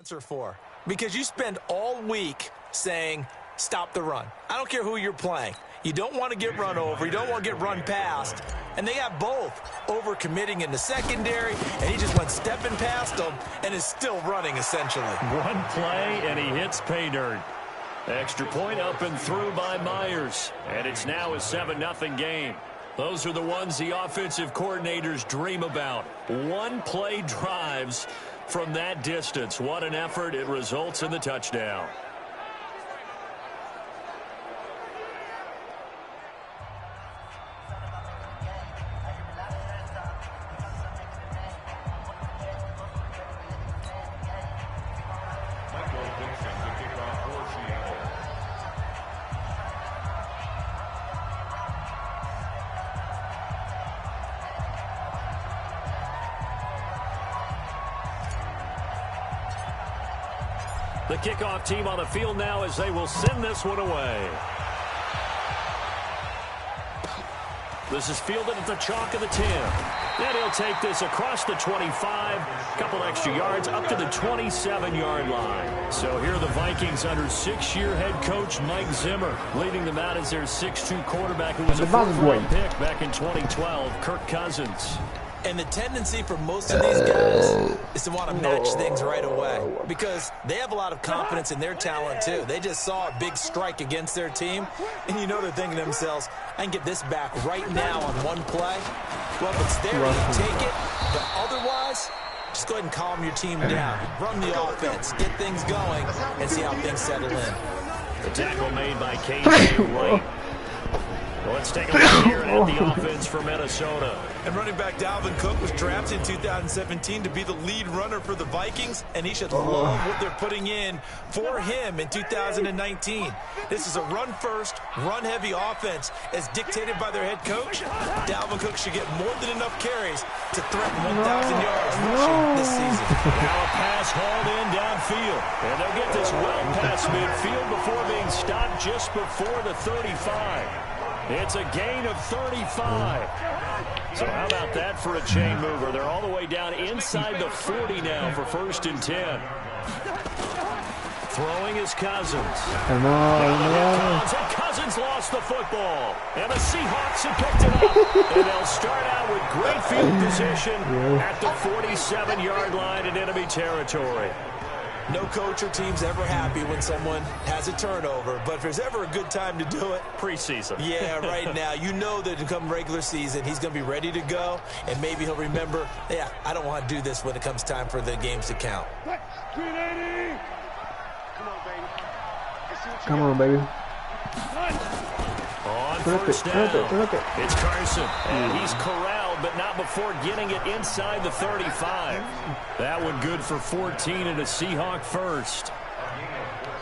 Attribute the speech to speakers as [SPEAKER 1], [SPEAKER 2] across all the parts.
[SPEAKER 1] answer for, because you spend all week saying stop the run. I don't care who you're playing. You don't want to get run over. You don't want to get run past. And they got both over-committing in the secondary, and he just went stepping past them and is still running, essentially.
[SPEAKER 2] One play, and he hits pay dirt. Extra point up and through by Myers. And it's now a 7-0 game. Those are the ones the offensive coordinators dream about. One-play drives from that distance. What an effort. It results in the touchdown. The kickoff team on the field now as they will send this one away. This is fielded at the chalk of the 10. And he'll take this across the 25, couple extra yards up to the 27-yard line. So here are the Vikings under 6-year head coach Mike Zimmer, leading them out as their 6'2 quarterback who was a fourth-round pick back in 2012, Kirk Cousins.
[SPEAKER 1] And the tendency for most of these guys is to want to match things right away because they have a lot of confidence in their talent, too. They just saw a big strike against their team, and you know they're thinking to themselves, I can get this back right now on one play. Well, if it's there, you take it. But otherwise, just go ahead and calm your team down. Run the offense, get things going, and see how things settle in.
[SPEAKER 2] The tackle made by K.J. Wright. Well, let's take a look here at the offense for Minnesota.
[SPEAKER 1] And running back Dalvin Cook was drafted in 2017 to be the lead runner for the Vikings, and he should love what they're putting in for him in 2019. This is a run-first, run-heavy offense as dictated by their head coach. Dalvin Cook should get more than enough carries to threaten 1,000 yards rushing this season.
[SPEAKER 2] Now a pass hauled in downfield, and they'll get this well past midfield before being stopped just before the 35. It's a gain of 35. So how about that for a chain mover? They're all the way down inside the 40 now for 1st and 10. Throwing is Cousins. Cousins lost the football. And the Seahawks have picked it up. And they'll start out with great field position at the 47-yard line in enemy territory.
[SPEAKER 1] No coach or team's ever happy when someone has a turnover, but if there's ever a good time to do it,
[SPEAKER 2] preseason.
[SPEAKER 1] Yeah, right now. You know that come regular season, he's going to be ready to go, and maybe he'll remember, yeah, I don't want to do this when it comes time for the games to count.
[SPEAKER 3] Come on, baby.
[SPEAKER 2] On first down, it's Carson, and he's corralled, but not before getting it inside the 35. That one good for 14 and a Seahawk first.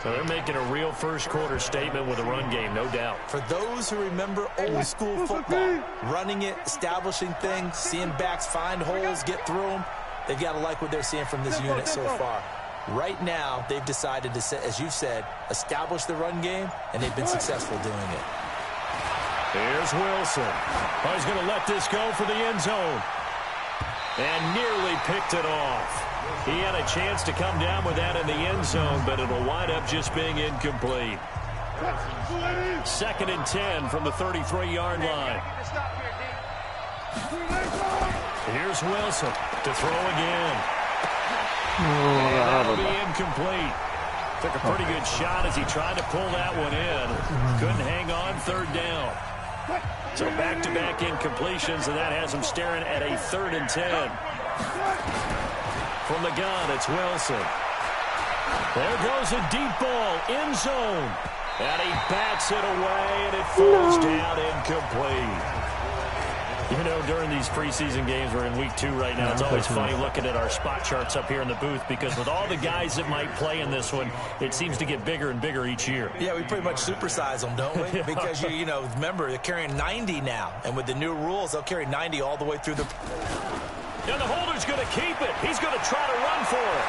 [SPEAKER 2] So they're making a real first-quarter statement with a run game, no doubt.
[SPEAKER 1] For those who remember old-school football, running it, establishing things, seeing backs find holes, get through them, they've got to like what they're seeing from this unit so far. Right now, they've decided to, as you said, establish the run game, and they've been successful doing it.
[SPEAKER 2] Here's Wilson. Oh, he's going to let this go for the end zone. And nearly picked it off. He had a chance to come down with that in the end zone, but it'll wind up just being incomplete. 2nd and 10 from the 33-yard line. Here's Wilson to throw again. And that'll be incomplete. Took a pretty good shot as he tried to pull that one in. Couldn't hang on 3rd down. So back-to-back incompletions, and that has him staring at a 3rd and 10. From the gun, it's Wilson. There goes a deep ball, end zone. And he bats it away, and it falls down incomplete. You know, during these preseason games, we're in week 2 right now. It's always funny looking at our spot charts up here in the booth because with all the guys that might play in this one, it seems to get bigger and bigger each year.
[SPEAKER 1] Yeah, we pretty much supersize them, don't we? Because, you know, remember, they're carrying 90 now. And with the new rules, they'll carry 90 all the way through the...
[SPEAKER 2] And the holder's going to keep it. He's going to try to run for it.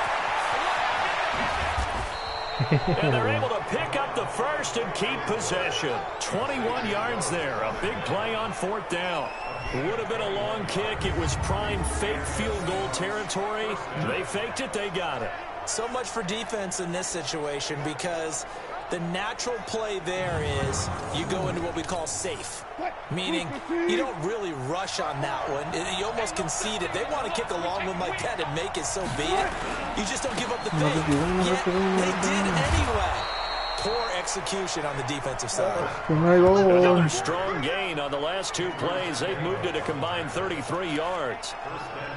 [SPEAKER 2] And they're able to pick up the first and keep possession. 21 yards there. A big play on 4th down. Would have been a long kick. It was prime fake field goal territory. They faked it. They got it.
[SPEAKER 1] So much for defense in this situation, because the natural play there is you go into what we call safe, meaning you don't really rush on that one. You almost concede it. They want to kick a long one like that and make it, so be it. You just don't give up the fake. Yet they did anyway. Poor execution on the defensive side.
[SPEAKER 2] Another strong gain on the last 2 plays. They've moved it a combined 33 yards.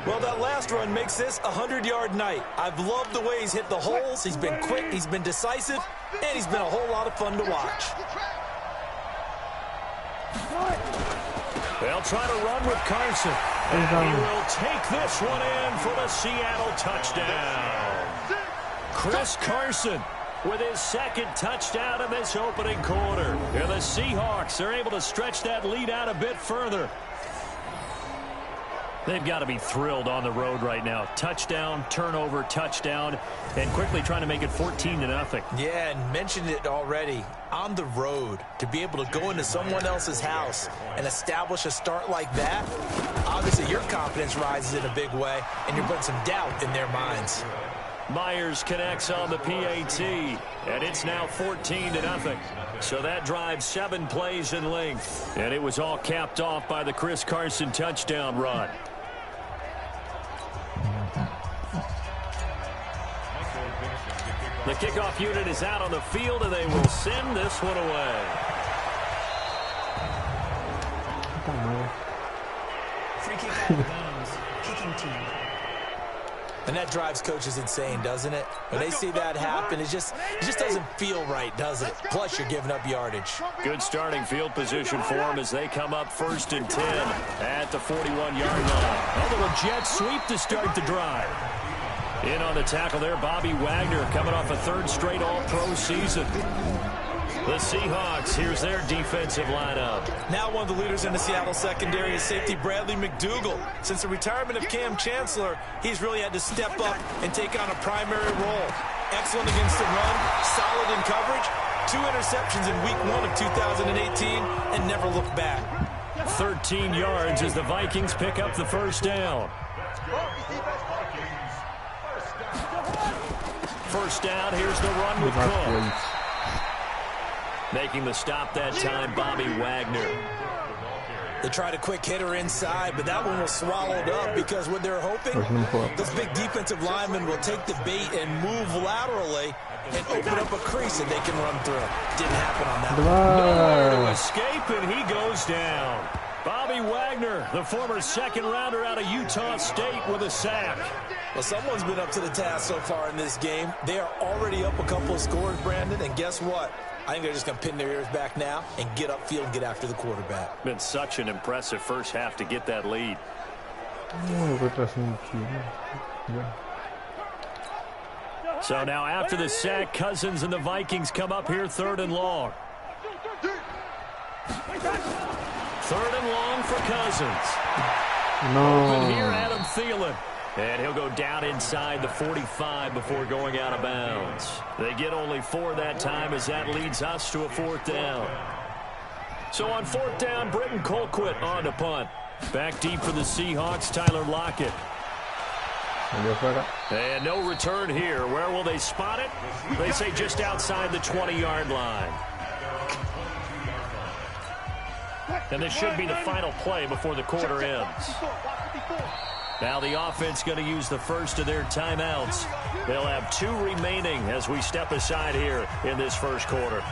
[SPEAKER 1] Well, that last run makes this a 100-yard night. I've loved the way he's hit the holes. He's been quick, he's been decisive, and he's been a whole lot of fun to watch.
[SPEAKER 2] They'll try to run with Carson. And he will take this one in for the Seattle touchdown. Chris Carson with his 2nd touchdown of this opening quarter. And the Seahawks are able to stretch that lead out a bit further. They've got to be thrilled on the road right now. Touchdown, turnover, touchdown, and quickly trying to make it 14-0.
[SPEAKER 1] Yeah, and mentioned it already. On the road, to be able to go into someone else's house and establish a start like that, obviously your confidence rises in a big way, and you're putting some doubt in their minds.
[SPEAKER 2] Myers connects on the PAT, and it's now 14-0. So that drive 7 plays in length, and it was all capped off by the Chris Carson touchdown run. The kickoff unit is out on the field, and they will send this one away.
[SPEAKER 3] Free kick out of bounds. Kicking team.
[SPEAKER 1] And that drives coaches insane, doesn't it? When they see that happen, it just doesn't feel right, does it? Plus, you're giving up yardage.
[SPEAKER 2] Good starting field position for them as they come up 1st and 10 at the 41-yard line. A little jet sweep to start the drive. In on the tackle there, Bobby Wagner, coming off a 3rd straight All-Pro season. The Seahawks, here's their defensive lineup.
[SPEAKER 1] Now one of the leaders in the Seattle secondary is safety Bradley McDougall. Since the retirement of Cam Chancellor, he's really had to step up and take on a primary role. Excellent against the run, solid in coverage, 2 interceptions in week 1 of 2018, and never looked back.
[SPEAKER 2] 13 yards as the Vikings pick up the 1st down. 1st down, here's the run with Cook. Making the stop that time, Bobby Wagner.
[SPEAKER 1] They tried a quick hitter inside, but that one was swallowed up because what they're hoping, those big defensive linemen will take the bait and move laterally and open up a crease that they can run through. Didn't happen on that one.
[SPEAKER 2] To escape, and he goes down. Bobby Wagner, the former 2nd rounder out of Utah State, with a sack.
[SPEAKER 1] Well, someone's been up to the task so far in this game. They are already up a couple of scores, Brandon, and guess what? I think they're just going to pin their ears back now and get upfield and get after the quarterback.
[SPEAKER 2] Been such an impressive first half to get that lead. So now after the sack, Cousins and the Vikings come up here 3rd and long. 3rd and long for Cousins. Open here, Adam Thielen. And he'll go down inside the 45 before going out of bounds. They get only 4 that time as that leads us to a 4th down. So on 4th down, Britton Colquitt on to punt. Back deep for the Seahawks, Tyler Lockett. And no return here. Where will they spot it? They say just outside the 20-yard line. And this should be the final play before the quarter ends. Now the offense going to use the first of their timeouts. They'll have 2 remaining as we step aside here in this first quarter.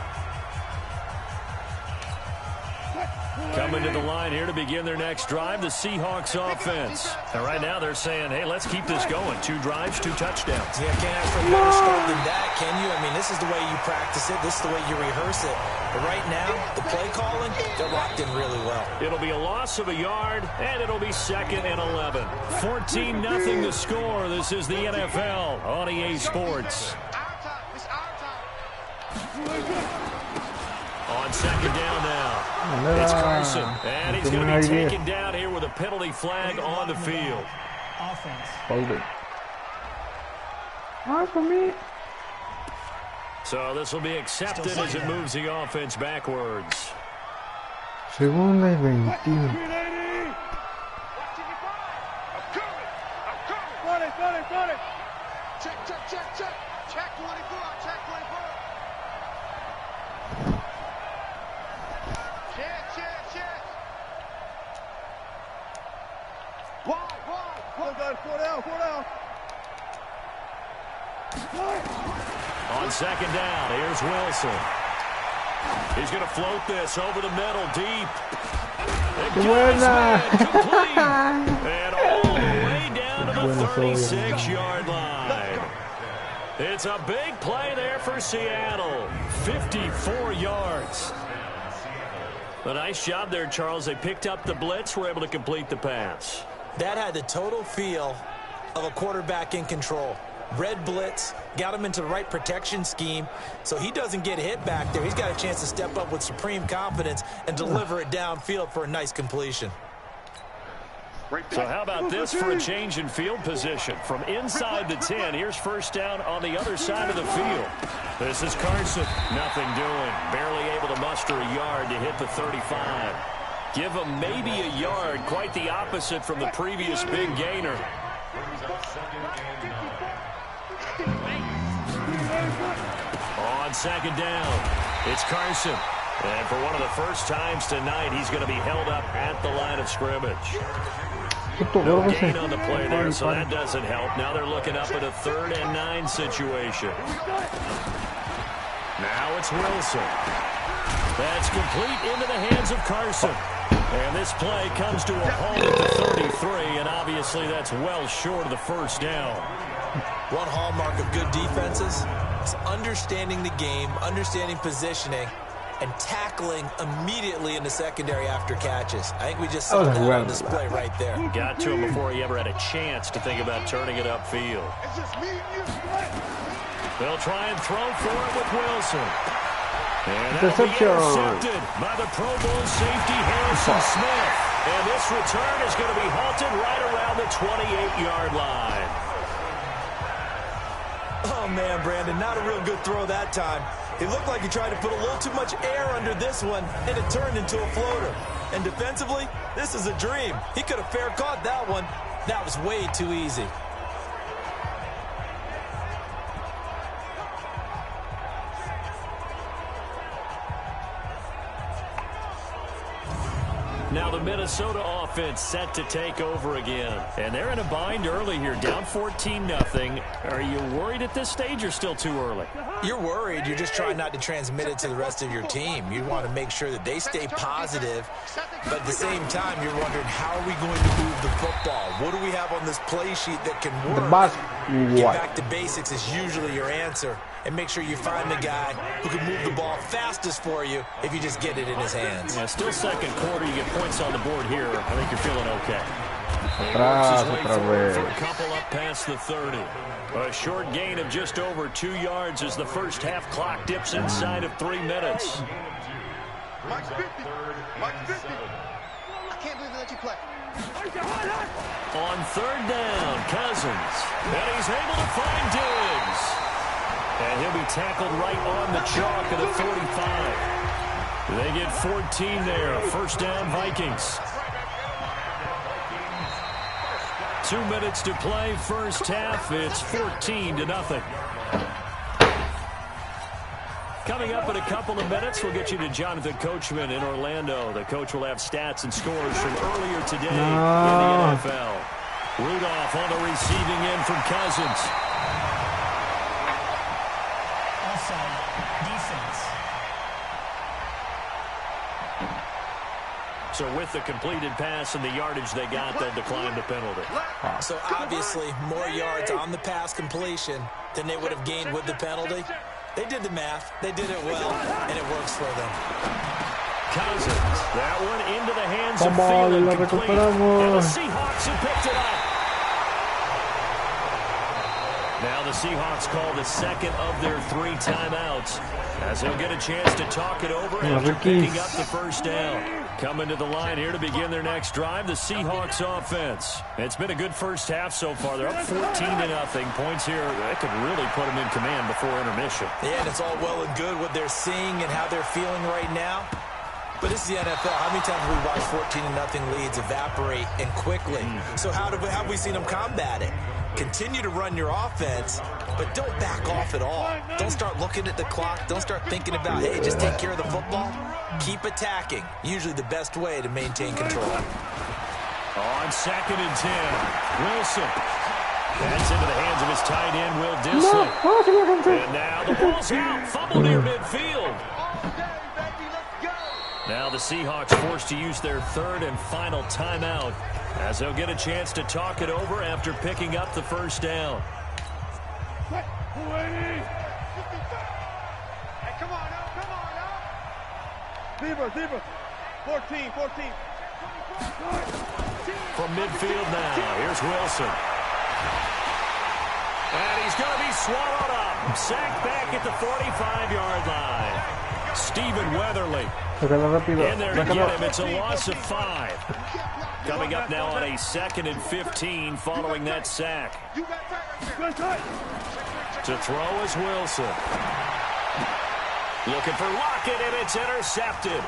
[SPEAKER 2] Coming to the line here to begin their next drive, the Seahawks offense. And right now they're saying, hey, let's keep this going. 2 drives, 2 touchdowns.
[SPEAKER 1] Yeah, can't ask for a better start than that, can you? I mean, this is the way you practice it. This is the way you rehearse it. But right now, the play calling, they're locked in really well.
[SPEAKER 2] It'll be a loss of a yard, and it'll be 2nd and 11. 14-0 the score. This is the NFL on EA Sports. On 2nd down now. It's Carson, and he's going to be taken down here with a penalty flag on the field.
[SPEAKER 3] Offense.
[SPEAKER 4] Hold it. For me.
[SPEAKER 2] So this will be accepted as it moves the offense backwards.
[SPEAKER 4] Segunda y 21.
[SPEAKER 5] Check.
[SPEAKER 2] On second down, here's Wilson. He's going to float this over the middle, deep. It goes in, complete. And all the way down to the 36-yard line. It's a big play there for Seattle. 54 yards. A nice job there, Charles. They picked up the blitz, were able to complete the pass.
[SPEAKER 1] That had the total feel of a quarterback in control. Red blitz, got him into the right protection scheme, so he doesn't get hit back there. He's got a chance to step up with supreme confidence and deliver it downfield for a nice completion.
[SPEAKER 2] So how about this for a change in field position? From inside the 10, here's first down on the other side of the field. This is Carson. Nothing doing. Barely able to muster a yard to hit the 35. Give him maybe a yard. Quite the opposite from the previous big gainer. On second down, it's Carson. And for one of the first times tonight, he's going to be held up at the line of scrimmage. No gain on the play there, so that doesn't help. Now they're looking up at a 3rd and 9 situation. Now it's Wilson. That's complete into the hands of Carson. And this play comes to a halt at the 33, and obviously that's well short of the first down.
[SPEAKER 1] One hallmark of good defenses is understanding the game, understanding positioning, and tackling immediately in the secondary after catches. I think we just saw that on display right there.
[SPEAKER 2] Got to him before he ever had a chance to think about turning it upfield. They'll try and throw for it with Wilson. And that'll be intercepted by the Pro Bowl safety Harrison Smith. And this return is going to be halted right around the 28-yard line.
[SPEAKER 1] Oh, man, Brandon, not a real good throw that time. It looked like he tried to put a little too much air under this one, and it turned into a floater. And defensively, this is a dream. He could have fair caught that one. That was way too easy.
[SPEAKER 2] Now the Minnesota offense set to take over again. And they're in a bind early here, down 14-0. Are you worried at this stage or still too early?
[SPEAKER 1] You're worried. You're just trying not to transmit it to the rest of your team. You want to make sure that they stay positive. But at the same time, you're wondering, how are we going to move the football? What do we have on this play sheet that can work? Get back to basics is usually your answer. And make sure you find the guy who can move the ball fastest for you if you just get it in his hands.
[SPEAKER 2] Yeah, still second quarter. You get points on the board here. I think you're feeling okay. He works his way forward for a couple up past the 30. A short gain of just over 2 yards as the first half clock dips inside of 3 minutes.
[SPEAKER 5] Mike's 50. Mike's 50. I can't believe they let you play.
[SPEAKER 2] On 3rd down, Cousins. And he's able to find Diggs. And he'll be tackled right on the chalk of the 45. They get 14 there. First down, Vikings. 2 minutes to play, first half. It's 14-0. Coming up in a couple of minutes, we'll get you to Jonathan Coachman in Orlando. The coach will have stats and scores from earlier today in the NFL. Rudolph on the receiving end from Cousins. So with the completed pass and the yardage they got, they'll decline the penalty.
[SPEAKER 1] So obviously more yards on the pass completion than they would have gained with the penalty. They did the math. They did it well, and it works for them.
[SPEAKER 2] Cousins, that one into the hands of Thielen, complete. And the Seahawks have picked it up. Now the Seahawks call the second of their 3 timeouts as they'll get a chance to talk it over after picking up the first down. Coming to the line here to begin their next drive, the Seahawks offense. It's been a good first half so far. They're up 14-0. Points here, that could really put them in command before intermission.
[SPEAKER 1] Yeah, and it's all well and good what they're seeing and how they're feeling right now. But this is the NFL. How many times have we watched 14-0 leads evaporate and quickly? So how have we seen them combat it? Continue to run your offense, but don't back off at all. Don't start looking at the clock. Don't start thinking about, hey, just take care of the football. Keep attacking. Usually the best way to maintain control.
[SPEAKER 2] On 2nd and 10, Wilson. That's into the hands of his tight end, Will Dissly. And now the ball's out. Fumble near midfield. Now the Seahawks forced to use their 3rd and final timeout as they'll get a chance to talk it over after picking up the first down.
[SPEAKER 5] Hey, come on now. Zebra. 14.
[SPEAKER 2] From midfield now, here's Wilson. And he's going to be swallowed up. Sacked back at the 45-yard line. Stephen Weatherly in there to get him. It's a loss of 5. Coming up now on a 2nd and 15 following that sack. To throw is Wilson. Looking for Lockett, and it's intercepted.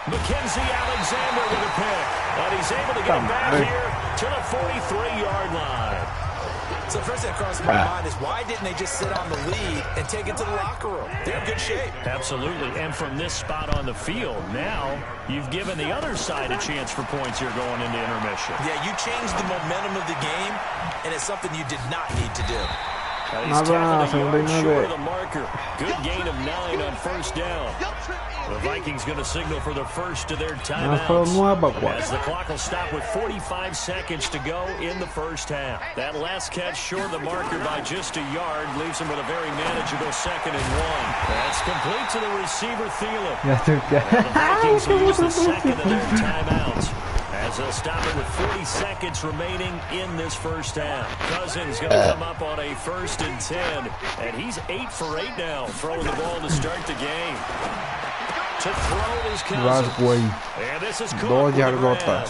[SPEAKER 2] Mackenzie Alexander with a pick. And he's able to get him back here to the 43-yard line.
[SPEAKER 1] So the first thing that crosses my mind is why didn't they just sit on the lead and take it to the locker room? They're in good shape.
[SPEAKER 2] Absolutely. And from this spot on the field, now you've given the other side a chance for points here going into intermission.
[SPEAKER 1] Yeah, you changed the momentum of the game, and it's something you did not need to do.
[SPEAKER 2] He's tackled a yard short of the marker. Good gain of 9 on first down. The Vikings going to signal for the first of their timeouts as the clock will stop with 45 seconds to go in the first half. That last catch short of the marker by just a yard leaves him with a very manageable 2nd and 1. That's complete to the receiver, Thielen. The Vikings will use the second of their timeouts as they'll stop it with 40 seconds remaining in this first half. Cousins going to come up on a 1st and 10, and he's 8 for 8 now, throwing the ball to start the game. To throw is Cousins. And this is caught with the grab.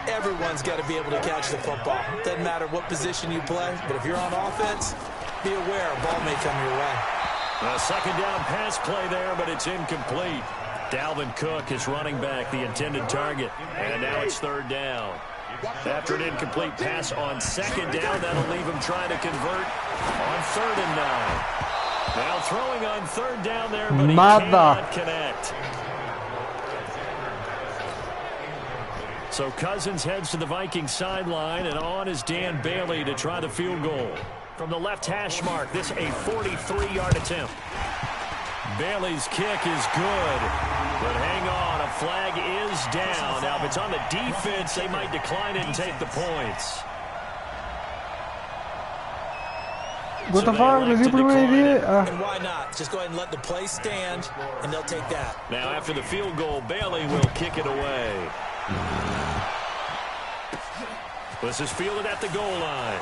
[SPEAKER 1] Everyone's got to be able to catch the football. Doesn't matter what position you play, but if you're on offense, be aware a ball may come your way.
[SPEAKER 2] A 2nd down pass play there, but it's incomplete. Dalvin Cook is running back, the intended target. And now it's 3rd down. After an incomplete pass on 2nd down, that'll leave him trying to convert on 3rd and 9. Now throwing on 3rd down there, but he cannot connect. So Cousins heads to the Vikings sideline, and on is Dan Bailey to try the field goal. From the left hash mark, this a 43-yard attempt. Bailey's kick is good, but hang on, a flag is down. Now, if it's on the defense, they might decline it and take the points.
[SPEAKER 4] What the fuck?
[SPEAKER 1] And why not? Just go ahead and let the play stand, and they'll take that.
[SPEAKER 2] Now, after the field goal, Bailey will kick it away. This is fielded at the goal line.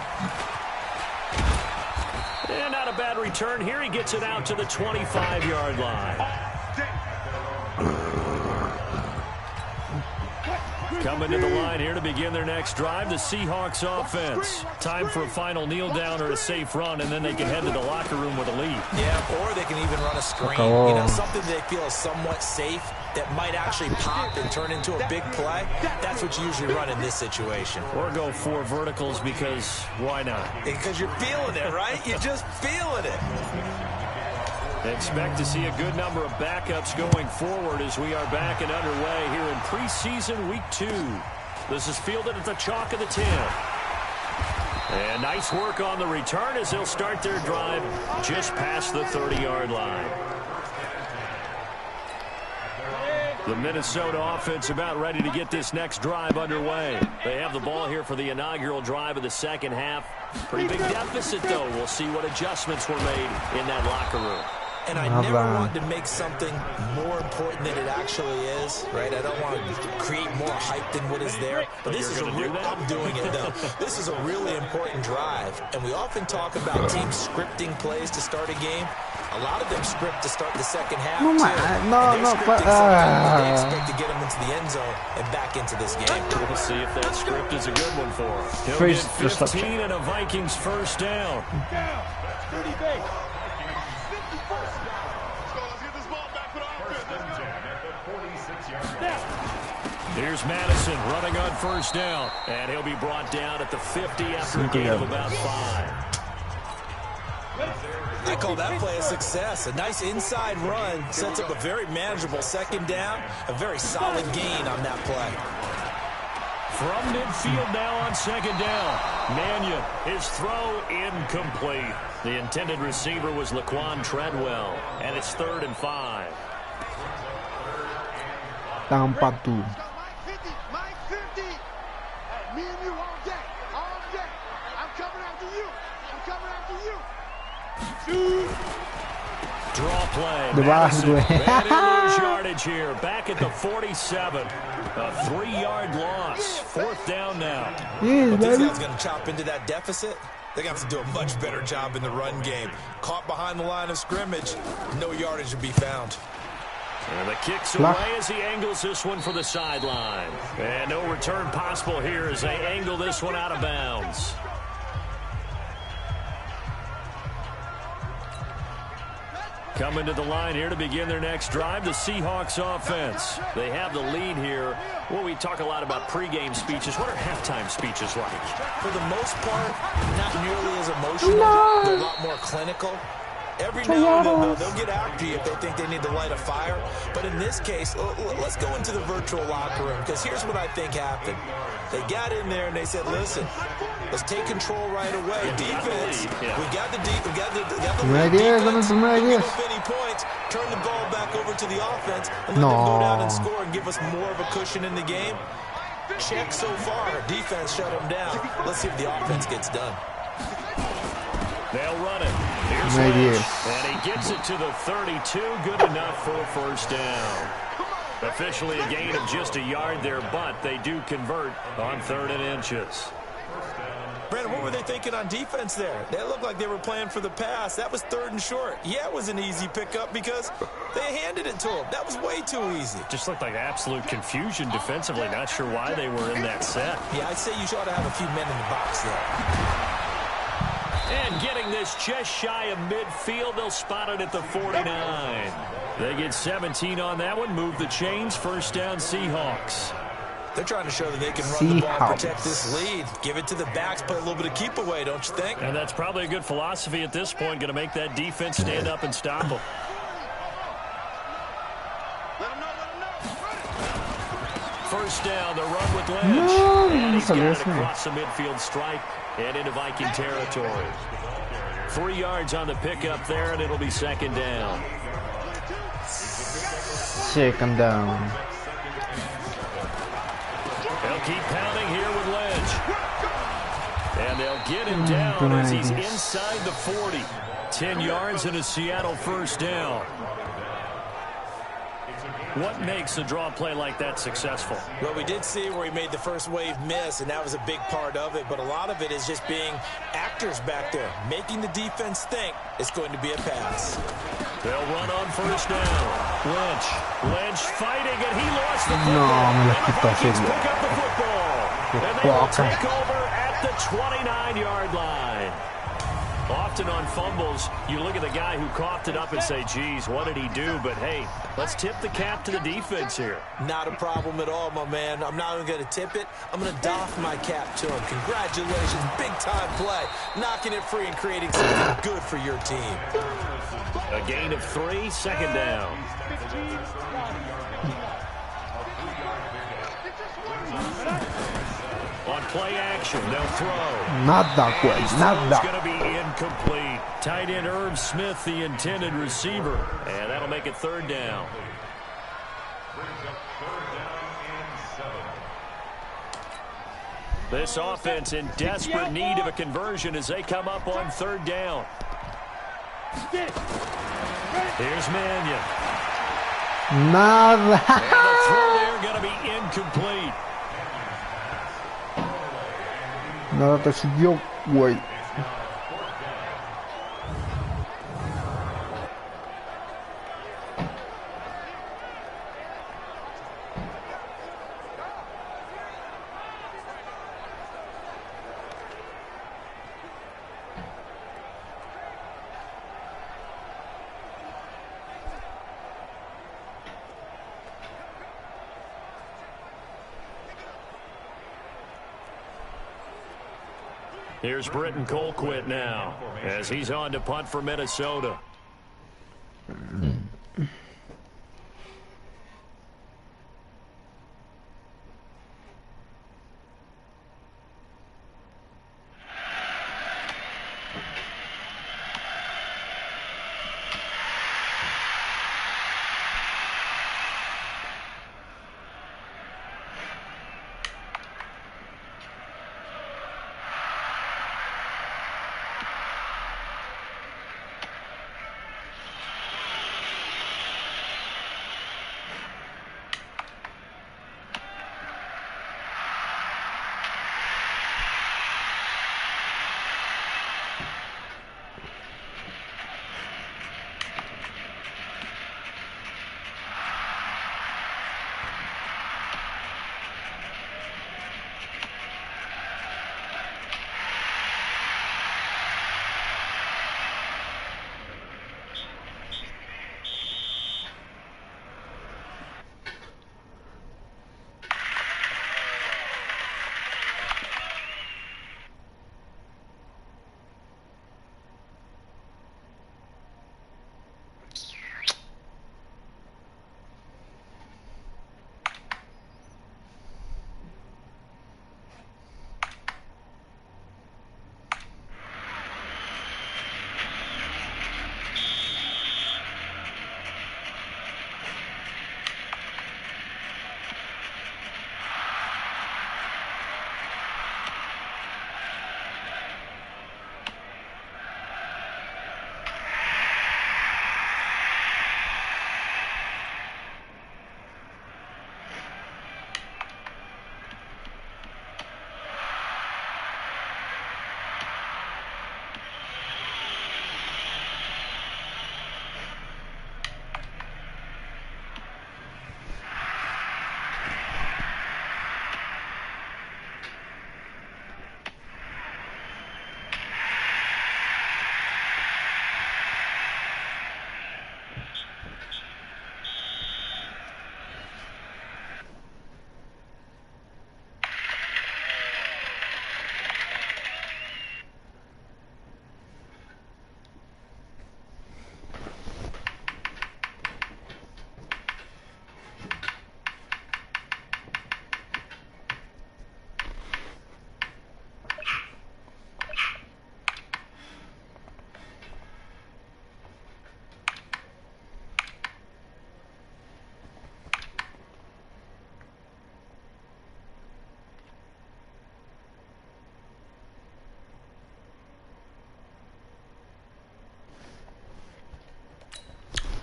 [SPEAKER 2] And not a bad return here. He gets it out to the 25-yard line. Coming to the line here to begin their next drive, the Seahawks offense. Time for a final kneel down or a safe run, and then they can head to the locker room with a lead.
[SPEAKER 1] Yeah, or they can even run a screen. You know, something they feel is somewhat safe that might actually pop and turn into a big play. That's what you usually run in this situation.
[SPEAKER 2] Or go 4 verticals because why not?
[SPEAKER 1] Because you're feeling it, right? You're just feeling it.
[SPEAKER 2] Expect to see a good number of backups going forward as we are back and underway here in preseason week 2. This is fielded at the chalk of the 10. And nice work on the return as they'll start their drive just past the 30-yard line. The Minnesota offense about ready to get this next drive underway. They have the ball here for the inaugural drive of the second half. Pretty big deficit, though. We'll see what adjustments were made in that locker room.
[SPEAKER 1] And I never want to make something more important than it actually is, right? I don't want to create more hype than what is there. But this is a real, I'm doing it, though. This is a really important drive. And we often talk about teams scripting plays to start a game. A lot of them script to start the second half, too. They expect to get them into the end zone and back into this game.
[SPEAKER 2] We'll see if that script is a good one for him. He'll get 15 and a Vikings first down. Here's Madison running on first down, and he'll be brought down at the 50 after a gain of about 5.
[SPEAKER 1] I call that play a success. A nice inside run sets up a very manageable second down, a very solid gain on that play.
[SPEAKER 2] From midfield now on second down. Mannion, his throw incomplete. The intended receiver was Laquan Treadwell, and it's 3rd and 5.
[SPEAKER 4] Tampa tu.
[SPEAKER 5] Mike 50. Hey, me and you all day. All day. I'm coming after you. I'm coming after you.
[SPEAKER 2] Draw play.
[SPEAKER 4] Debaixo do
[SPEAKER 2] And they lose yardage here. Back at the 47. A 3-yard loss. 4th down now.
[SPEAKER 4] Yeah,
[SPEAKER 1] If this
[SPEAKER 4] baby.
[SPEAKER 1] guy's going to chop into that deficit, they're going to have to do a much better job in the run game. Caught behind the line of scrimmage, no yardage to be found.
[SPEAKER 2] And the kick's away as he angles this one for the sideline. And no return possible here as they angle this one out of bounds. Coming to the line here to begin their next drive, the Seahawks offense. They have the lead here. Well, we talk a lot about pregame speeches. What are halftime speeches like?
[SPEAKER 1] For the most part, not nearly as emotional. They're a lot more clinical. Every now and then, they'll get after you if they think they need to light a fire. But in this case, let's go into the virtual locker room, because here's what I think happened. They got in there and they said, listen, let's take control right away. Defense, we got the lead. Defense, don't give up any points. Turn the ball back over to the offense and let them go down and score and give us more of a cushion in the game. Check so far. Defense shut them down. Let's see if the offense gets done.
[SPEAKER 2] They'll run it. Here's Lynch, and he gets it to the 32. Good enough for a first down. Officially a gain of just a yard there, but they do convert on 3rd and inches.
[SPEAKER 1] Brandon, what were they thinking on defense there? They looked like they were playing for the pass. That was 3rd and short. Yeah, it was an easy pickup because they handed it to them. That was way too easy.
[SPEAKER 2] Just looked like absolute confusion defensively. Not sure why they were in that set.
[SPEAKER 1] Yeah, I'd say you ought to have a few men in the box there.
[SPEAKER 2] And getting this just shy of midfield, they'll spot it at the 49. They get 17 on that one, move the chains, first down Seahawks.
[SPEAKER 1] They're trying to show that they can run the ball, protect this lead. Give it to the backs, play a little bit of keep away, don't you think?
[SPEAKER 2] And that's probably a good philosophy at this point, going to make that defense stand up and stop them. First down, the run with Lynch. And he's got it across the midfield stripe and into Viking territory. 3 yards on the pickup there, and it'll be second down.
[SPEAKER 4] Second down.
[SPEAKER 2] They'll keep pounding here with Lynch. And they'll get him down as he's inside the 40. 10 yards and a Seattle first down. What makes a draw play like that successful?
[SPEAKER 1] Well, we did see where he made the first wave miss, and that was a big part of it. But a lot of it is just being actors back there, making the defense think it's going to be a pass.
[SPEAKER 2] They'll run on first down. Lynch fighting, and he lost the football.
[SPEAKER 4] No, me lo
[SPEAKER 2] and the
[SPEAKER 4] quitó
[SPEAKER 2] Vikings
[SPEAKER 4] serio.
[SPEAKER 2] pick up the football. And they will take over at the 29-yard line. Often on fumbles, you look at the guy who coughed it up and say, geez, what did he do? But, hey, let's tip the cap to the defense here.
[SPEAKER 1] Not a problem at all, my man. I'm not even going to tip it. I'm going to doff my cap to him. Congratulations. Big-time play. Knocking it free and creating something good for your team.
[SPEAKER 2] A gain of 3, second down. On play action, they'll throw.
[SPEAKER 4] Nada, güey,
[SPEAKER 2] It's
[SPEAKER 4] nada.
[SPEAKER 2] going to be incomplete. Tight end Irv Smith, the intended receiver. And that'll make it third down. This offense in desperate need of a conversion as they come up on third down. Here's Mannion.
[SPEAKER 4] Nada.
[SPEAKER 2] And the throw there going to be incomplete.
[SPEAKER 4] Nada te siguió, güey.
[SPEAKER 2] Here's Britton Colquitt now as he's on to punt for Minnesota.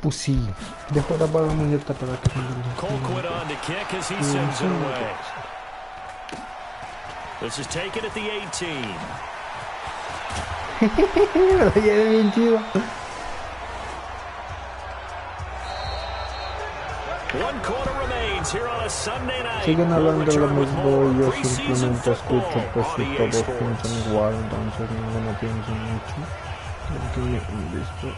[SPEAKER 4] Pussy. Dejó la bala muy alta para que
[SPEAKER 2] Colquitt on to kick as he sends it away. This is taken at the 18.
[SPEAKER 4] Ya es bien chido.
[SPEAKER 2] One quarter remains here on a Sunday night.
[SPEAKER 4] Siguen hablando lo
[SPEAKER 2] We'll return with
[SPEAKER 4] mismo
[SPEAKER 2] more
[SPEAKER 4] y yo
[SPEAKER 2] preseason
[SPEAKER 4] simplemente escucho,
[SPEAKER 2] football
[SPEAKER 4] pues
[SPEAKER 2] on
[SPEAKER 4] si
[SPEAKER 2] EA
[SPEAKER 4] todos
[SPEAKER 2] Sports.
[SPEAKER 4] piensan igual, entonces ninguno piensa mucho. Ok, listo.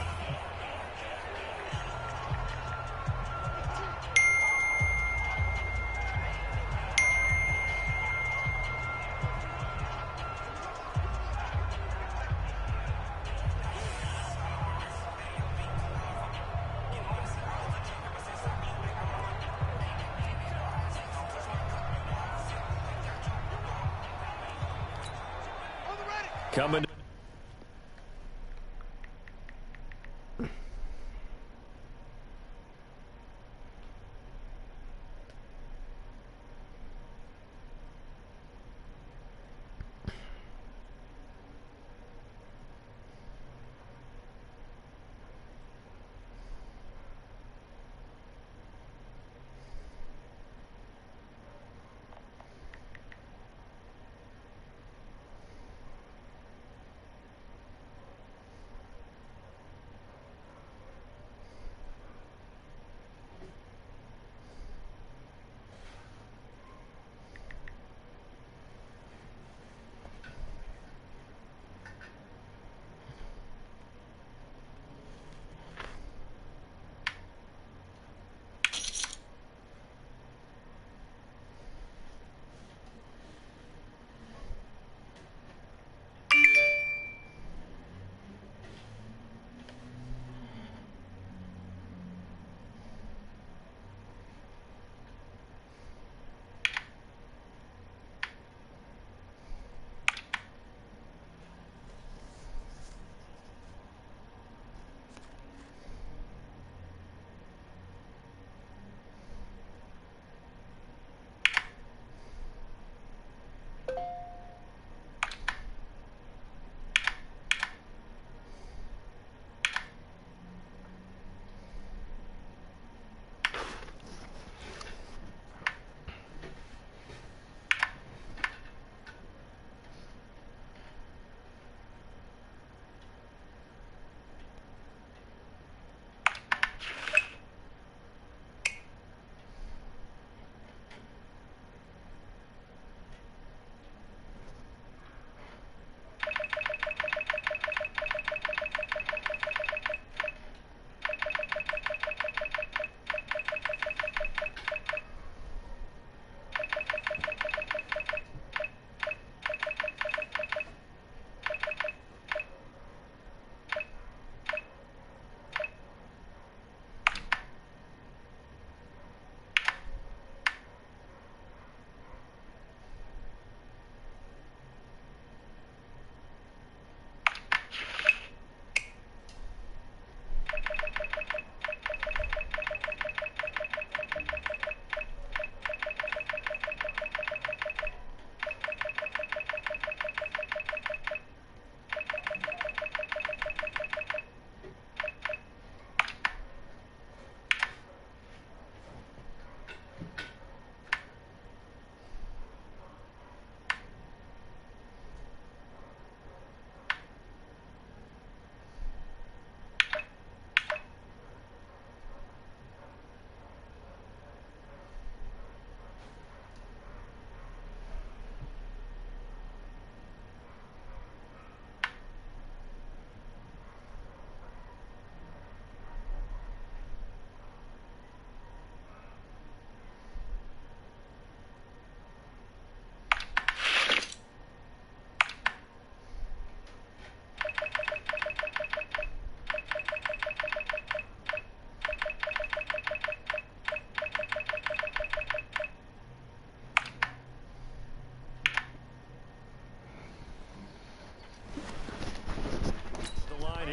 [SPEAKER 2] Coming.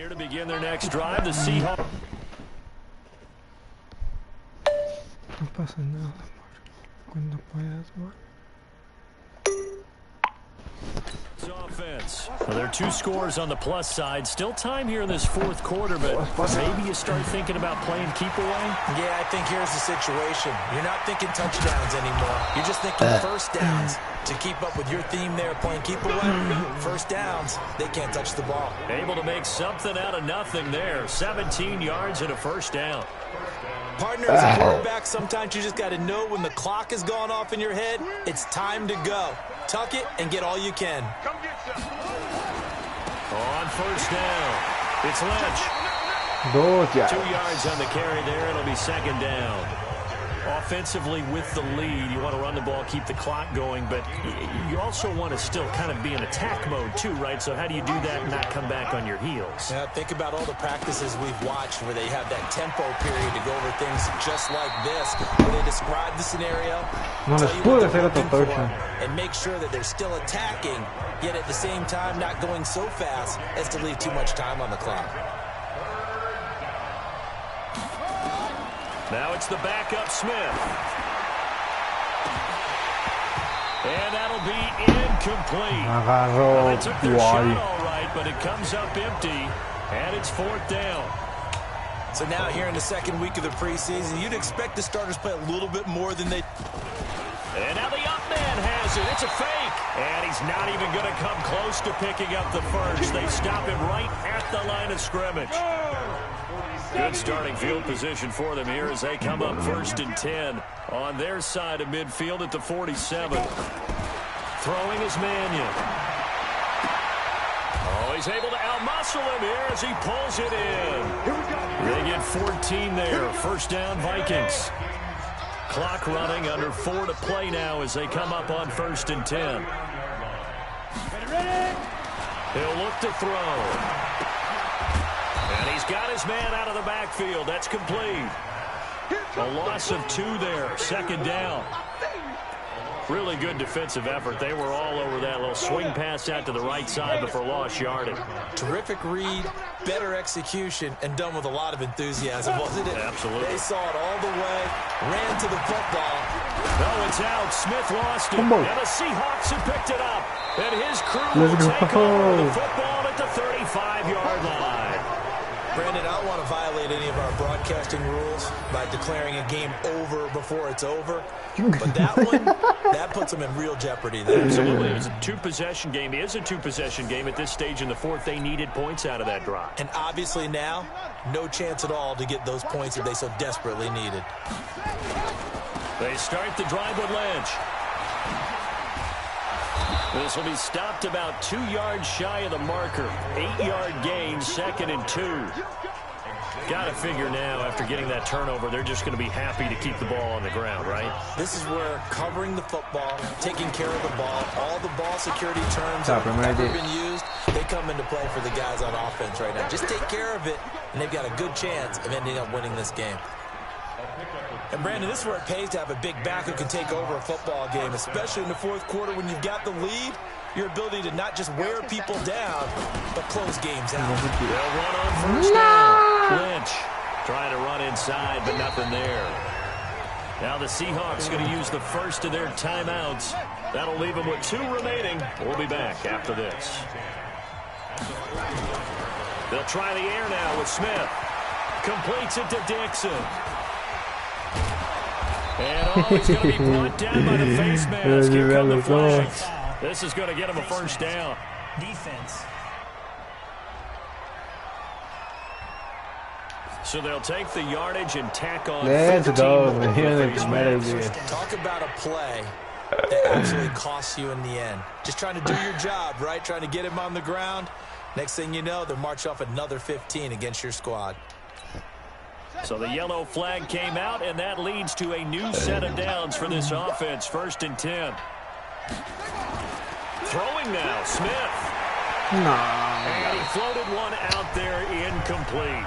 [SPEAKER 2] here to begin their next drive. The Seahawks.
[SPEAKER 4] No pasa nada, amor. Cuando puedas, amor.
[SPEAKER 2] Offense. Well, there are 2 scores on the plus side. Still time here in this fourth quarter, but maybe you start thinking about playing keep away?
[SPEAKER 1] Yeah, I think here's the situation. You're not thinking touchdowns anymore. You're just thinking first downs. To keep up with your theme there, playing keep away, first downs, they can't touch the ball.
[SPEAKER 2] Able to make something out of nothing there. 17 yards and a first down.
[SPEAKER 1] Partner, as a quarterback, sometimes you just got to know when the clock has gone off in your head, it's time to go. Tuck it and get all you can.
[SPEAKER 2] On first down, it's Lynch.
[SPEAKER 4] 2 yards.
[SPEAKER 2] 2 yards on the carry there. It'll be second down. Offensively with the lead, you want to run the ball, keep the clock going, but you also want to still kind of be in attack mode too, right? So how do you do that and not come back on your heels?
[SPEAKER 1] Yeah, think about all the practices we've watched where they have that tempo period to go over things just like this, where they describe the scenario,
[SPEAKER 4] No les
[SPEAKER 1] tell you
[SPEAKER 4] pude
[SPEAKER 1] what
[SPEAKER 4] hacer
[SPEAKER 1] they're
[SPEAKER 4] otro
[SPEAKER 1] looking for,
[SPEAKER 4] touchdown.
[SPEAKER 1] and make sure that they're still attacking, yet at the same time not going so fast as to leave too much time on the clock.
[SPEAKER 2] Now it's the backup Smith. And that'll be incomplete.
[SPEAKER 4] Agarró.
[SPEAKER 2] Well, they took their shot
[SPEAKER 4] Guay.
[SPEAKER 2] all right, but it comes up empty, and it's fourth down.
[SPEAKER 1] So now here in the second week of the preseason, you'd expect the starters play a little bit more than they...
[SPEAKER 2] And now the up man has it. It's a fake. And he's not even going to come close to picking up the first. They stop him right at the line of scrimmage. Good starting field position for them here as they come up first and 10 on their side of midfield at the 47. Throwing is Mannion. Oh, he's able to outmuscle him here as he pulls it in. They get 14 there. First down, Vikings. Clock running, under 4 to play now as they come up on first and 10. He'll look to throw. And he's got his man out of the backfield. That's complete. A loss of 2 there. Second down. Really good defensive effort. They were all over that little swing pass out to the right side before lost yardage.
[SPEAKER 1] Terrific read, better execution, and done with a lot of enthusiasm, wasn't it?
[SPEAKER 2] Absolutely.
[SPEAKER 1] They saw it all the way, ran to the football.
[SPEAKER 2] No, it's out. Smith lost it.
[SPEAKER 4] Come on.
[SPEAKER 2] And the Seahawks have picked it up. And his crew
[SPEAKER 4] Let's
[SPEAKER 2] will
[SPEAKER 4] go.
[SPEAKER 2] take over the football at the 35-yard line.
[SPEAKER 1] Brandon, I don't want to violate any of our broadcasting rules by declaring a game over before it's over. But that one, that puts them in real jeopardy there.
[SPEAKER 2] Absolutely. It was a 2-possession game. It is a 2-possession game at this stage in the fourth. They needed points out of that drive.
[SPEAKER 1] And obviously now, no chance at all to get those points that they so desperately needed.
[SPEAKER 2] They start the drive with Lynch. This will be stopped about 2 yards shy of the marker. 8-yard gain, second and 2. Got to figure now, after getting that turnover, they're just going to be happy to keep the ball on the ground, right?
[SPEAKER 1] This is where covering the football, taking care of the ball, all the ball security terms that have ever been used, they come into play for the guys on offense right now. Just take care of it, and they've got a good chance of ending up winning this game. And, Brandon, this is where it pays to have a big back who can take over a football game, especially in the fourth quarter when you've got the lead. Your ability to not just wear people down, but close games out.
[SPEAKER 2] They'll run on first down. Lynch trying to run inside, but nothing there. Now the Seahawks going to use the first of their timeouts. That'll leave them with 2 remaining. We'll be back after this. They'll try the air now with Smith. Completes it to Dixon. And he's going to be brought down by the face mask. Here come the flags. This is going to get him a first down.
[SPEAKER 3] Defense.
[SPEAKER 2] So they'll take the yardage and tack on.
[SPEAKER 4] Let's
[SPEAKER 2] 15
[SPEAKER 4] go,
[SPEAKER 2] more
[SPEAKER 4] man.
[SPEAKER 2] face masks.
[SPEAKER 1] Talk about a play that actually costs you in the end. Just trying to do your job, right? Trying to get him on the ground. Next thing you know, they'll march off another 15 against your squad.
[SPEAKER 2] So the yellow flag came out, and that leads to a new set of downs for this offense. First and 10. Throwing now, Smith.
[SPEAKER 4] No.
[SPEAKER 2] And he floated one out there, incomplete.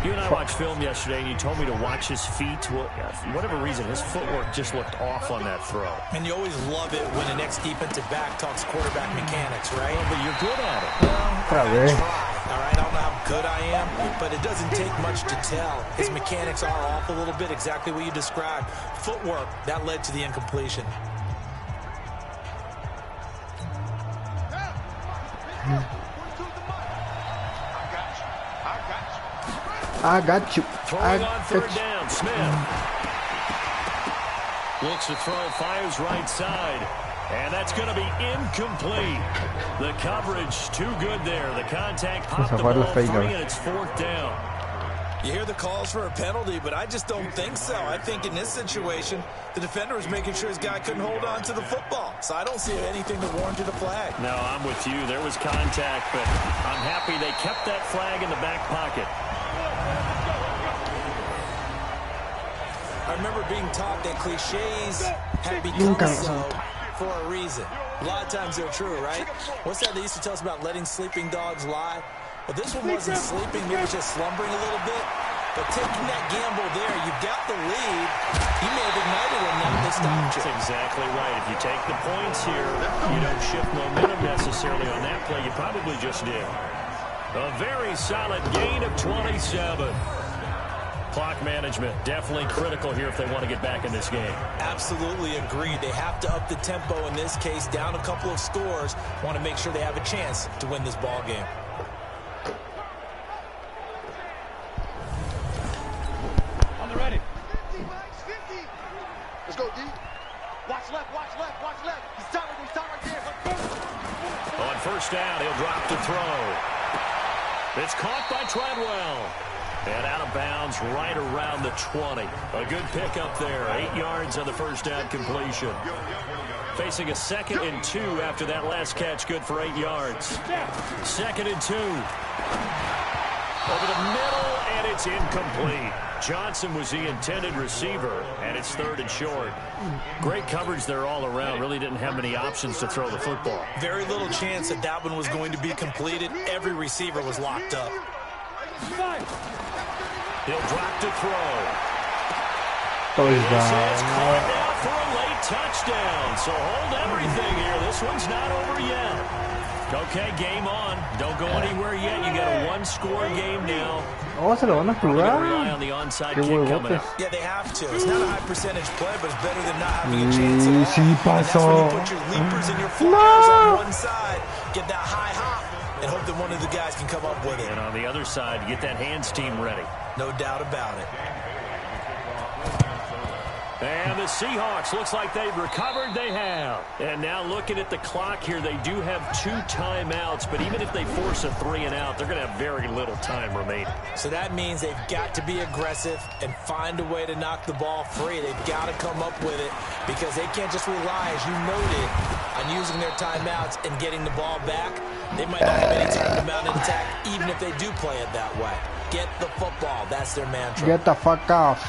[SPEAKER 2] You and I watched film yesterday, and you told me to watch his feet. Well, for whatever reason, his footwork just looked off on that throw.
[SPEAKER 1] And you always love it when an ex-defensive back talks quarterback mechanics, right?
[SPEAKER 2] Well, but you're good at it.
[SPEAKER 1] Well, I try. All right, good I am, but it doesn't take much to tell. His mechanics are off a little bit, exactly what you described. Footwork, that led to the incompletion.
[SPEAKER 4] I got you.
[SPEAKER 2] Throwing on third down, Smith. Looks to throw, fires right side. And that's going to be incomplete. The coverage too good there. The contact popped the ball free, and it's fourth down.
[SPEAKER 1] You hear the calls for a penalty, but I just don't think so. I think in this situation, the defender was making sure his guy couldn't hold on to the football. So I don't see anything that warranted a flag.
[SPEAKER 2] No, I'm with you. There was contact, but I'm happy they kept that flag in the back pocket.
[SPEAKER 1] I remember being taught that cliches have become so for a reason. A lot of times they're true, right? What's that they used to tell us about letting sleeping dogs lie? Well, this one wasn't sleeping, maybe just slumbering a little bit. But taking that gamble there, you've got the lead. You may have ignited it, now they stopped you.
[SPEAKER 2] That's exactly right. If you take the points here, you don't shift momentum necessarily on that play. You probably just did. A very solid gain of 27. Clock management, definitely critical here if they want to get back in this game.
[SPEAKER 1] Absolutely agreed. They have to up the tempo in this case, down a couple of scores. Want to make sure they have a chance to win this ball game.
[SPEAKER 5] On the ready. 50, Mike's 50. Let's go, D. Watch left, watch left, watch left. He's tight right there.
[SPEAKER 2] On first down, he'll drop to throw. It's caught by Treadwell. And out of bounds right around the 20. A good pickup there. 8 yards on the first down completion. Facing a 2nd and 2 after that last catch, good for 8 yards. 2nd and 2. Over the middle, and it's incomplete. Johnson was the intended receiver, and it's 3rd and short. Great coverage there all around. Really didn't have many options to throw the football.
[SPEAKER 1] Very little chance that that one was going to be completed. Every receiver was locked up.
[SPEAKER 2] He'll drop to throw.
[SPEAKER 4] Touchdown.
[SPEAKER 2] It's caught now for a late touchdown. So hold everything here. This one's not over yet. Okay, game on. Don't go anywhere yet. You got a one-score game now.
[SPEAKER 4] Oh, se lo van a jugar.
[SPEAKER 2] Rely on the onside
[SPEAKER 4] Qué
[SPEAKER 2] kick coming
[SPEAKER 4] huevotes.
[SPEAKER 2] up.
[SPEAKER 1] Yeah, they have to. It's not a high percentage play, but it's better than not having a chance at all.
[SPEAKER 4] Sí
[SPEAKER 1] And that's when
[SPEAKER 4] pasó.
[SPEAKER 1] you put your leapers and your flyers on one side, get that high hop, and hope that one of the guys can come up with it.
[SPEAKER 2] And on the other side, get that hands team ready.
[SPEAKER 1] No doubt about it.
[SPEAKER 2] And the Seahawks, looks like they've recovered. They have. And now looking at the clock here, they do have 2 timeouts, but even if they force a 3 and out, they're going to have very little time remaining.
[SPEAKER 1] So that means they've got to be aggressive and find a way to knock the ball free. They've got to come up with it because they can't just rely, as you noted, on using their timeouts and getting the ball back. They might not have any time to mount an attack, even if they do play it that way. Get the football. That's their mantra.
[SPEAKER 4] Get the fuck off.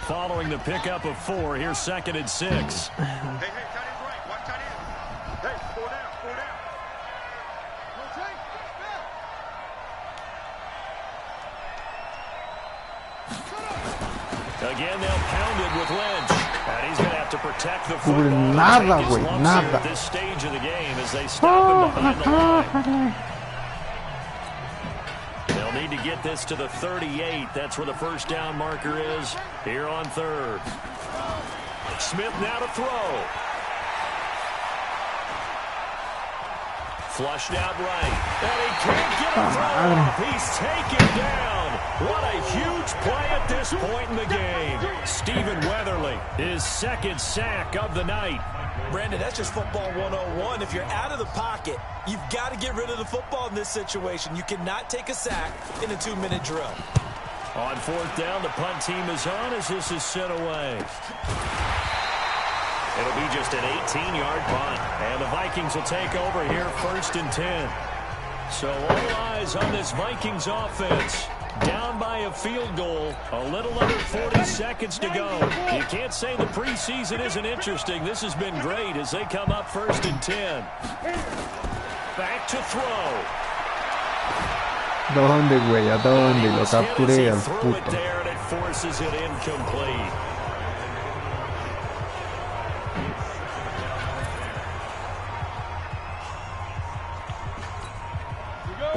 [SPEAKER 2] Following the pickup of 4, here's 2nd and 6.
[SPEAKER 5] Hey, tight end's right. Watch tight end. Hey, 4 down, 4 down.
[SPEAKER 2] Again, they'll pound it with Lynch. And he's going to have to protect the
[SPEAKER 4] Cubre
[SPEAKER 2] football.
[SPEAKER 4] nada,
[SPEAKER 2] Take his
[SPEAKER 4] güey,
[SPEAKER 2] lumps
[SPEAKER 4] nada.
[SPEAKER 2] here at this stage of the game as they stop him behind the line. They'll need to get this to the 38. That's where the first down marker is here on 3rd. Smith now to throw. Flushed out right. And he can't get a throw off. He's taken down. What a huge play at this point in the game. Stephen Weatherly, his 2nd sack of the night.
[SPEAKER 1] Brandon, that's just football 101. If you're out of the pocket, you've got to get rid of the football in this situation. You cannot take a sack in a 2-minute drill.
[SPEAKER 2] On 4th down, the punt team is on as this is sent away. It'll be just an 18-yard punt. And the Vikings will take over here 1st and 10. So all eyes on this Vikings offense. Down by a field goal, a little under 40 seconds to go. You can't say the preseason isn't interesting. This has been great as they come up 1st and 10. Back to throw.
[SPEAKER 4] ¿Dónde, güey? ¿A dónde? Lo
[SPEAKER 2] He was hit as
[SPEAKER 4] capturé
[SPEAKER 2] he
[SPEAKER 4] al
[SPEAKER 2] threw it
[SPEAKER 4] puto.
[SPEAKER 2] there, and it forces it incomplete.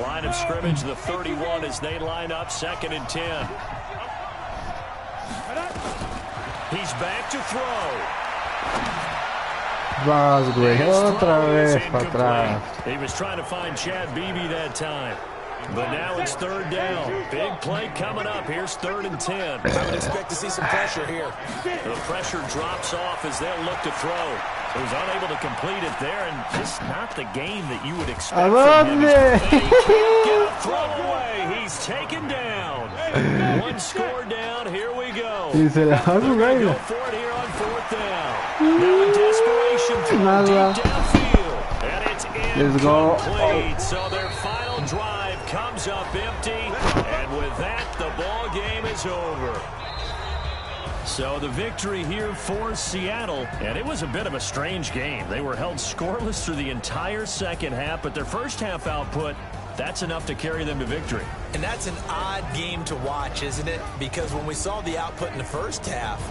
[SPEAKER 2] Line of scrimmage, the 31, as they line up 2nd and 10. He's back to throw.
[SPEAKER 4] Vas, güey. Otra vez para atrás.
[SPEAKER 2] He was trying to find Chad Beebe that time. But now it's 3rd down. Big play coming up. Here's 3rd and 10.
[SPEAKER 1] I would expect to see some pressure here.
[SPEAKER 2] The pressure drops off as they'll look to throw. He was unable to complete it there, and just not the game that you would expect from him. He can't get a throw away. He's taken down. One score down. Here we go.
[SPEAKER 4] Y se la va a jugar.
[SPEAKER 2] Go for it here on 4th down. Now in desperation through
[SPEAKER 4] Nada.
[SPEAKER 2] deep downfield. And it's
[SPEAKER 4] Let's go.
[SPEAKER 2] incomplete. So their final drive comes up empty. And with that, the ball game is over. So the victory here for Seattle, and it was a bit of a strange game. They were held scoreless through the entire second half, but their first half output, that's enough to carry them to victory.
[SPEAKER 1] And that's an odd game to watch, isn't it? Because when we saw the output in the first half,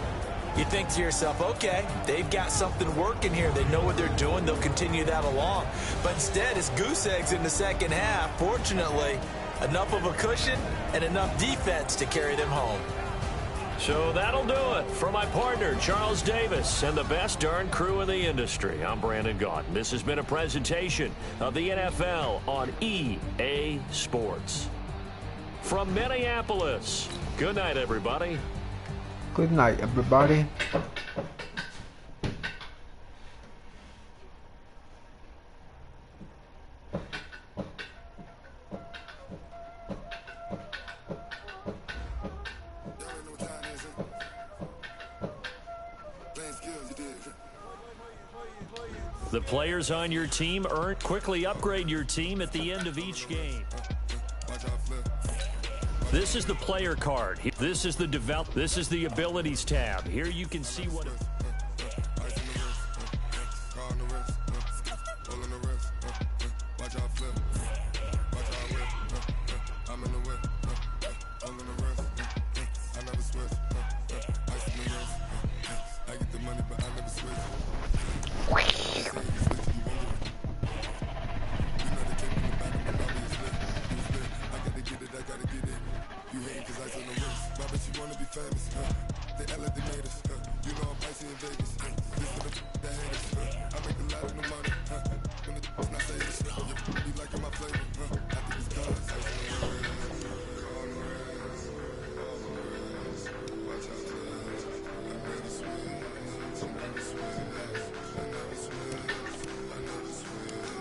[SPEAKER 1] you think to yourself, okay, they've got something working here. They know what they're doing. They'll continue that along. But instead, it's goose eggs in the second half. Fortunately, enough of a cushion and enough defense to carry them home.
[SPEAKER 2] So that'll do it. For my partner, Charles Davis, and the best darn crew in the industry, I'm Brandon Gaudin. This has been a presentation of the NFL on EA Sports. From Minneapolis, good night, everybody.
[SPEAKER 4] Good night, everybody.
[SPEAKER 2] The players on your team quickly upgrade your team at the end of each game. This is the player card. This is the abilities tab. Here you can see what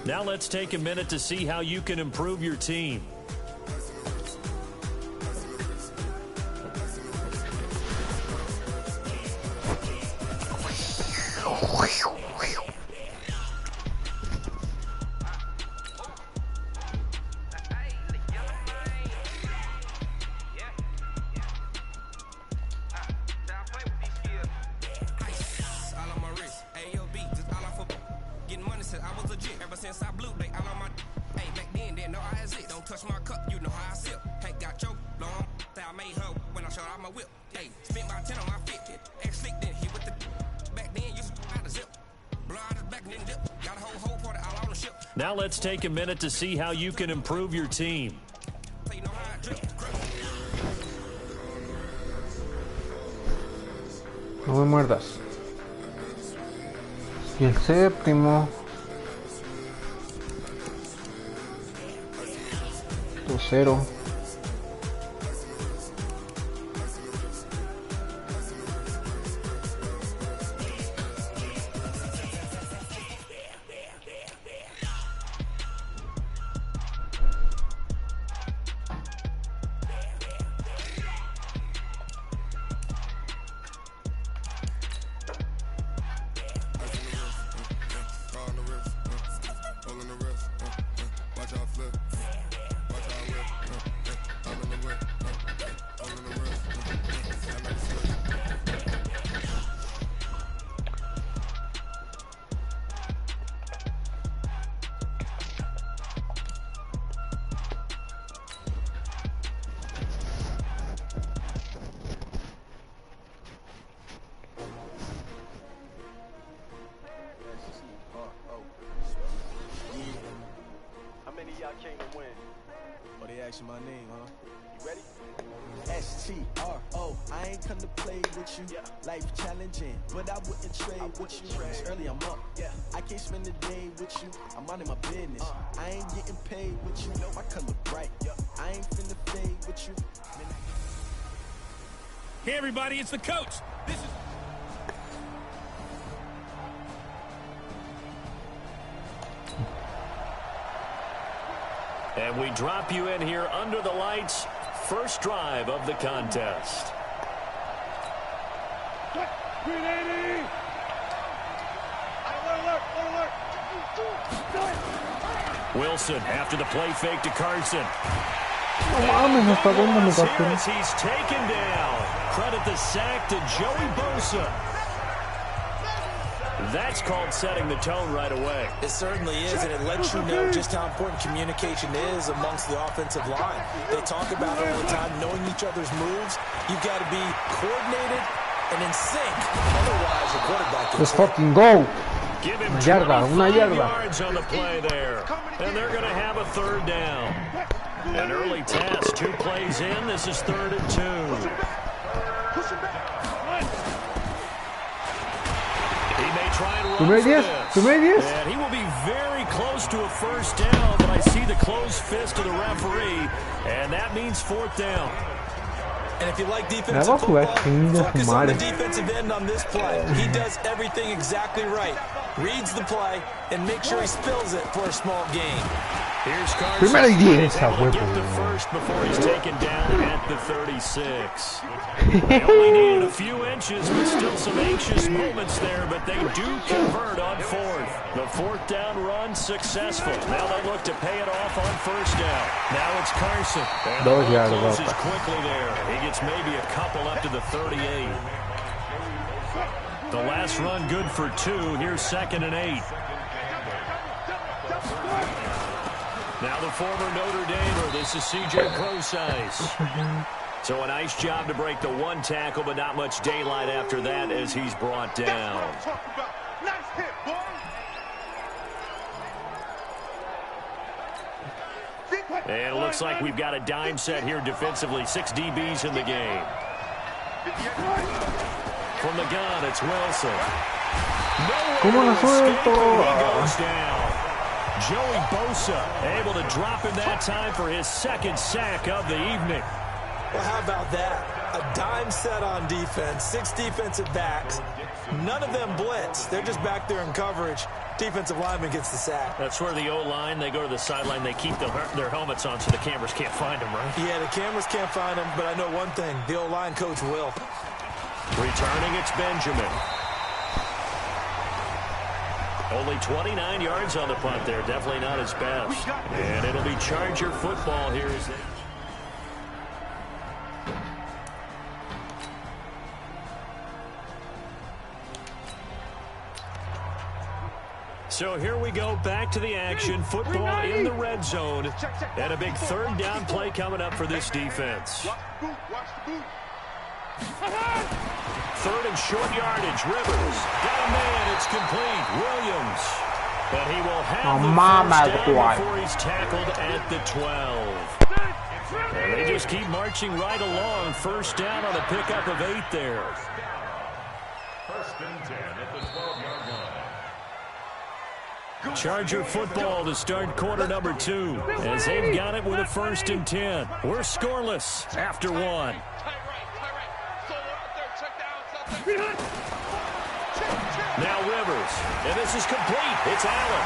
[SPEAKER 2] Now let's take a minute to see how you can improve your team. Now let's take a minute to see how you can improve your team.
[SPEAKER 4] No me muerdas. Y el séptimo. 2-0.
[SPEAKER 5] Watch out flip. Watch out whip.
[SPEAKER 6] asking my name, huh? You ready? STRO. I ain't come to play with you. Life challenging, but I wouldn't trade with you. It's early, I'm up. I can't spend the day with you. I'm minding my business. I ain't getting paid with you. My color bright. I ain't finna fade with you.
[SPEAKER 2] Hey, everybody, it's the coach. This is... And we drop you in here under the lights. First drive of the contest. Wilson after the play fake to Carson. He's taken down. Credit the sack to Joey Bosa. That's called setting the tone right away.
[SPEAKER 1] It certainly is, and it lets you know just how important communication is amongst the offensive line. They talk about it all the time, knowing each other's moves. You've got to be coordinated and in sync. Otherwise, your quarterback gets
[SPEAKER 4] Let's fucking go.
[SPEAKER 2] Give him
[SPEAKER 4] Una yarda.
[SPEAKER 2] yards on the play there. And they're going to have a third down. An early test. 2 plays in. This is 3rd and 2. He may try and run for this. And he will be very close to a first down, but I see the closed fist of the referee, and that means 4th down.
[SPEAKER 1] And if you like defensive football, focus on the defensive end on this play. He does everything exactly right. Reads the play and makes sure he spills it for a small gain.
[SPEAKER 2] Here's Carson. Primera y 10 esa huevo. Get the first before he's taken down at the 36. They only needed a few inches, but still some anxious moments there, but they do convert on 4th. The 4th down run successful. Now they look to pay it off on 1st down. Now it's Carson. And the ball closes quickly there. He gets maybe a couple up to the 38. The last run good for 2. Here's 2nd and 8. Now the former Notre Damer, this is C.J. Prosise. So a nice job to break the 1 tackle, but not much daylight after that as he's brought down. And it looks like we've got a dime set here defensively. 6 DBs in the game. From the gun, it's Wilson. Nowhere to escape, and he goes down. Joey Bosa able to drop him that time for his 2nd sack of the evening.
[SPEAKER 1] Well, how about that? A dime set on defense, 6 defensive backs. None of them blitz. They're just back there in coverage. Defensive lineman gets the sack.
[SPEAKER 2] That's where the O-line, they go to the sideline, they keep their helmets on so the cameras can't find them, right?
[SPEAKER 1] Yeah, the cameras can't find them, but I know one thing. The O-line coach will.
[SPEAKER 2] Returning, it's Benjamin. Only 29 yards on the punt there. Definitely not his best. And it'll be Charger football here as they... So here we go, back to the action. Football in the red zone. And a big 3rd down play coming up for this defense. 3rd and short yardage. Rivers got a man. It's complete. Williams. But he will have the first down before he's tackled at the 12. And they just keep marching right along. First down on a pickup of 8 there.
[SPEAKER 7] 1st and 10 at the 12-yard line.
[SPEAKER 2] Charger football to start quarter number 2 as they've got it with a 1st and 10. We're scoreless after 1. Now Rivers, and this is complete. It's Allen,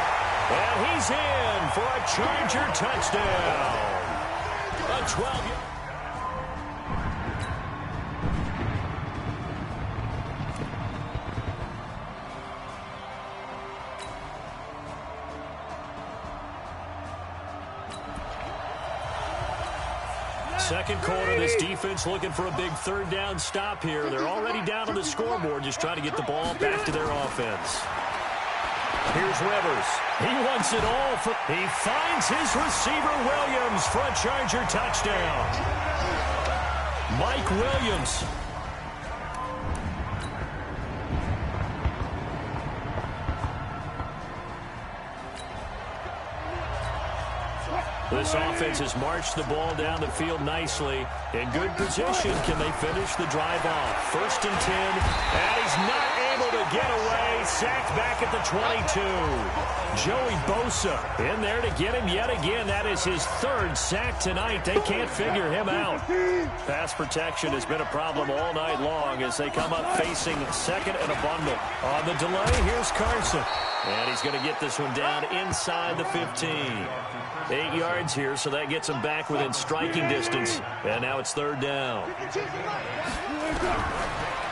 [SPEAKER 2] and he's in for a Charger touchdown. A 12-yard. Second quarter, this defense looking for a big 3rd down stop here. They're already down on the scoreboard, just trying to get the ball back to their offense. Here's Rivers. He wants it all. He finds his receiver, Williams, for a Charger touchdown. Mike Williams. This offense has marched the ball down the field nicely. In good position, can they finish the drive off? 1st and 10, and he's not able to get away. Sacked back at the 22. Joey Bosa in there to get him yet again. That is his 3rd sack tonight. They can't figure him out. Pass protection has been a problem all night long as they come up facing 2nd and a bundle. On the delay, here's Carson. And he's going to get this one down inside the 15. 8 yards here, so that gets him back within striking distance. And now it's 3rd down.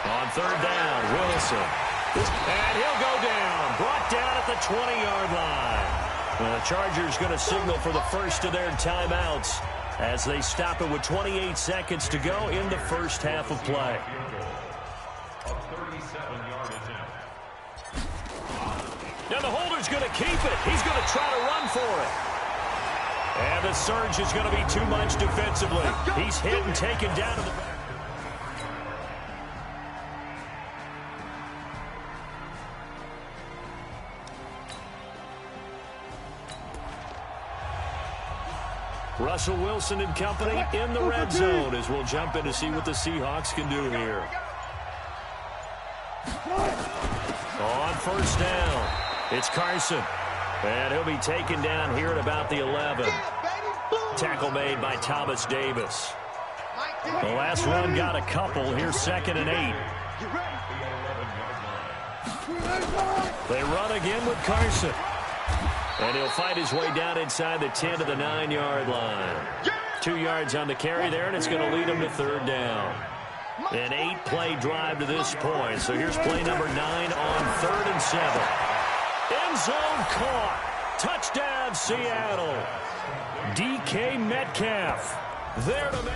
[SPEAKER 2] On 3rd down, Wilson. And he'll go down. Brought down at the 20-yard line. The Chargers going to signal for the first of their timeouts as they stop it with 28 seconds to go in the first half of play. Now the holder's going to keep it. He's going to try to run for it. And the surge is going to be too much defensively. He's hit and taken down to the back. Russell Wilson and company in the red zone as we'll jump in to see what the Seahawks can do here. On 1st down, it's Carson. And he'll be taken down here at about the 11. Tackle made by Thomas Davis. The last run got a couple. Here's 2nd and 8. They run again with Carson. And he'll fight his way down inside the 10 to the 9-yard line. 2 yards on the carry there, and it's going to lead him to 3rd down. An 8-play drive to this point. So here's play number 9 on 3rd and 7. End zone caught. Touchdown, Seattle. DK Metcalf there to make.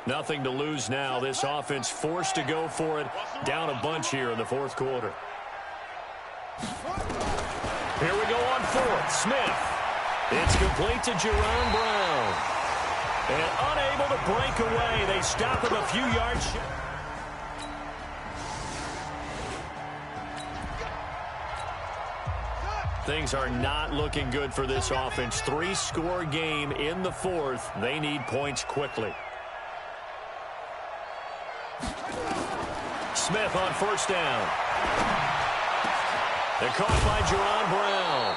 [SPEAKER 2] Nothing to lose now. This offense forced to go for it. Down a bunch here in the 4th quarter. Here we go on 4th. Smith. It's complete to Jerron Brown. And unable to break away. They stop him a few yards short. Things are not looking good for this offense. 3-score game in the 4th. They need points quickly. Smith on 1st down. They're caught by Jerron Brown.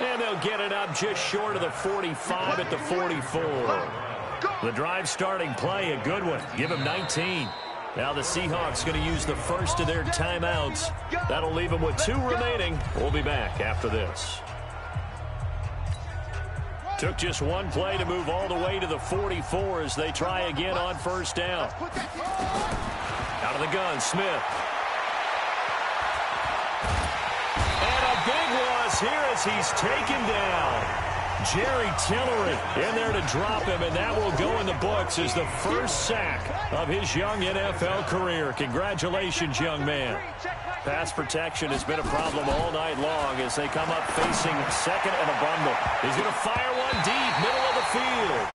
[SPEAKER 2] And they'll get it up just short of the 45 at the 44. The drive starting play, a good one. Give him 19. Now the Seahawks going to use the first of their timeouts. That'll leave them with 2 remaining. We'll be back after this. Took just 1 play to move all the way to the 44 as they try again on 1st down. Out of the gun, Smith. And a big loss here as he's taken down. Jerry Tillery in there to drop him, and that will go in the books as the first sack of his young NFL career. Congratulations, young man. Pass protection has been a problem all night long as they come up facing 2nd and a bundle. He's going to fire one deep, middle of the field.